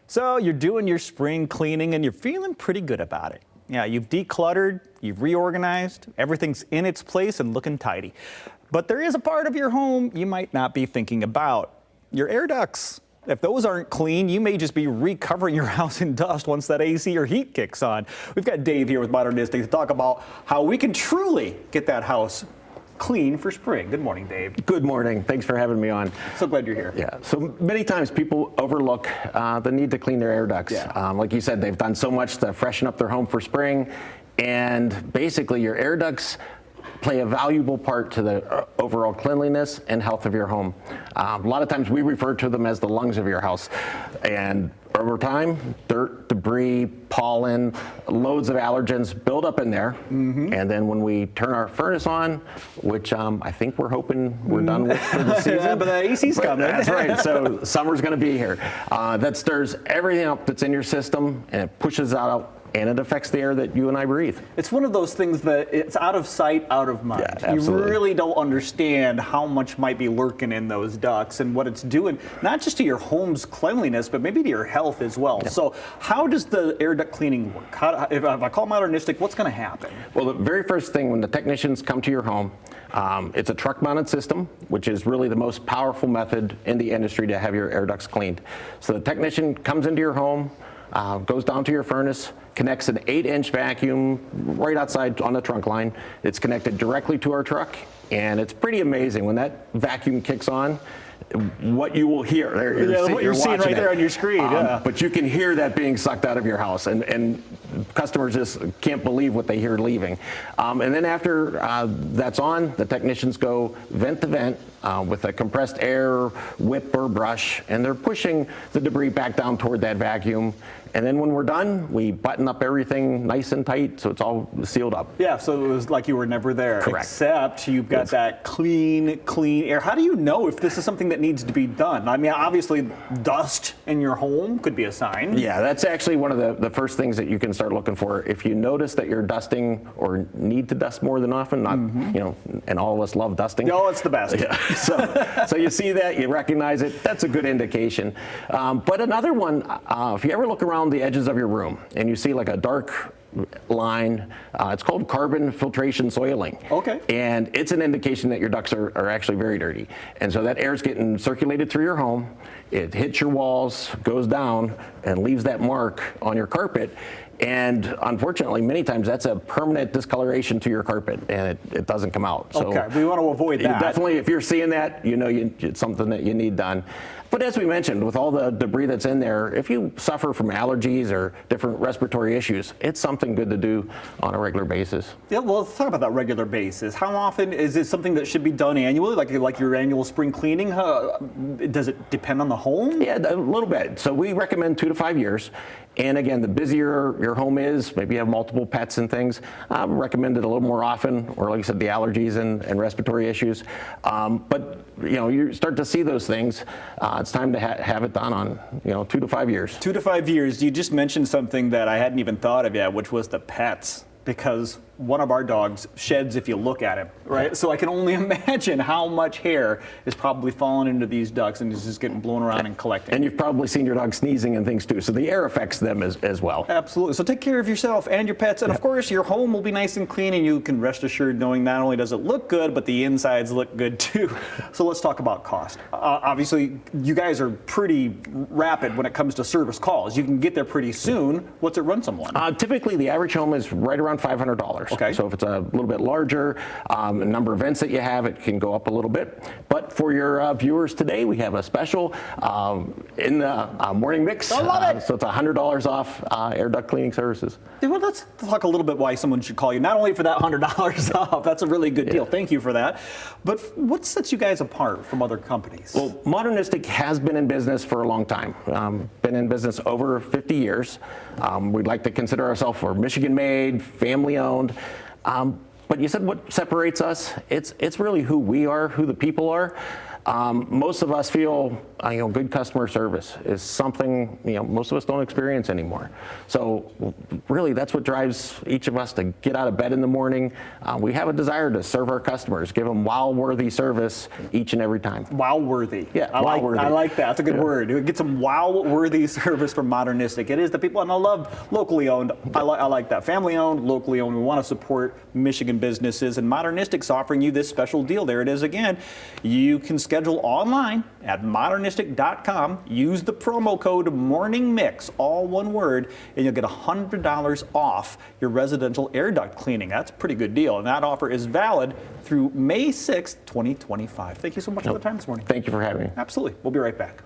So you're doing your spring cleaning and you're feeling pretty good about it. Yeah, you've decluttered, you've reorganized, everything's in its place and looking tidy. But there is a part of your home you might not be thinking about, your air ducts. If those aren't clean, you may just be recovering your house in dust once that AC or heat kicks on. We've got Dave here with Modernistic to talk about how we can truly get that house clean for spring. Good morning, Dave. Good morning. Thanks for having me on. So glad you're here. Yeah. So many times people overlook the need to clean their air ducts. Yeah. Like you said, they've done so much to freshen up their home for spring, and basically your air ducts play a valuable part to the overall cleanliness and health of your home. A lot of times we refer to them as the lungs of your house, and over time, dirt, debris, pollen, loads of allergens build up in there. Mm-hmm. And then when we turn our furnace on, which I think we're hoping we're done with for the season. Yeah, but the AC's coming. That's right. So summer's going to be here. That stirs everything up that's in your system, and it pushes out, and it affects the air that you and I breathe. It's one of those things that it's out of sight, out of mind. Yeah, absolutely. You really don't understand how much might be lurking in those ducts and what it's doing, not just to your home's cleanliness, but maybe to your health as well. Yeah. So how does the air duct cleaning work? If I call Modernistic, what's going to happen? Well, the very first thing when the technicians come to your home, it's a truck-mounted system, which is really the most powerful method in the industry to have your air ducts cleaned. So the technician comes into your home, goes down to your furnace, connects an 8-inch vacuum right outside on the trunk line. It's connected directly to our truck, and it's pretty amazing when that vacuum kicks on. What you will hear, what you're seeing right there on your screen. But you can hear that being sucked out of your house, and customers just can't believe what they hear leaving. And then after that's on, the technicians go vent to vent with a compressed air whip or brush, and they're pushing the debris back down toward that vacuum. And then when we're done, we button up everything nice and tight so it's all sealed up. Yeah, so it was like you were never there. Correct. Except you've got that clean air. How do you know if this is something that needs to be done? I mean, obviously, dust in your home could be a sign. Yeah, that's actually one of the first things that you can start looking for. If you notice that you're dusting or need to dust more than often, not, and all of us love dusting. Oh, it's the best. Yeah. So you see that, you recognize it, that's a good indication. But another one, if you ever look around the edges of your room and you see like a dark line, it's called carbon filtration soiling. Okay. And it's an indication that your ducts are actually very dirty. And so that air is getting circulated through your home, it hits your walls, goes down, and leaves that mark on your carpet. And unfortunately, many times that's a permanent discoloration to your carpet, and it doesn't come out. So okay, we want to avoid that. Definitely, if you're seeing that, it's something that you need done. But as we mentioned, with all the debris that's in there, if you suffer from allergies or different respiratory issues, it's something good to do on a regular basis. Yeah, well, let's talk about that regular basis. How often is it something that should be done annually, like your annual spring cleaning? Does it depend on the home? Yeah, a little bit. So we recommend 2 to 5 years. And again, the busier your home is, maybe you have multiple pets and things, recommend it a little more often, or like I said, the allergies and respiratory issues. But you start to see those things. It's time to have it done on 2 to 5 years. 2 to 5 years. You just mentioned something that I hadn't even thought of yet, which was the pets. Because one of our dogs sheds if you look at him, right? So I can only imagine how much hair is probably falling into these ducts and is just getting blown around and collecting. And you've probably seen your dog sneezing and things too, so the air affects them as well. Absolutely. So take care of yourself and your pets, and of course your home will be nice and clean, and you can rest assured knowing not only does it look good, but the insides look good too. So let's talk about cost. Obviously, you guys are pretty rapid when it comes to service calls. You can get there pretty soon. What's it run someone? Typically, the average home is right around $500. Okay. So if it's a little bit larger, the number of vents that you have, it can go up a little bit. But for your viewers today, we have a special in the morning mix. I love it. So it's $100 off air duct cleaning services. Yeah, well, let's talk a little bit why someone should call you. Not only for that $100 off, that's a really good deal. Thank you for that. But what sets you guys apart from other companies? Well, Modernistic has been in business for a long time. Been in business over 50 years. We'd like to consider ourselves Michigan-made, family-owned. But you said what separates us? It's really who we are, who the people are. Most of us feel, good customer service is something, most of us don't experience anymore. So really, that's what drives each of us to get out of bed in the morning. We have a desire to serve our customers, give them wow-worthy service each and every time. Wow-worthy. Yeah, I wow-worthy. like that. That's a good word. Get some wow-worthy service from Modernistic. It is the people, and I love locally owned. I like that. Family owned, locally owned. We want to support Michigan businesses, and Modernistic's offering you this special deal. There it is again. You can schedule online at modernistic.com. Use the promo code MORNINGMIX, all one word, and you'll get $100 off your residential air duct cleaning. That's a pretty good deal, and that offer is valid through May 6th, 2025. Thank you so much for the time this morning. Thank you for having me. Absolutely. We'll be right back.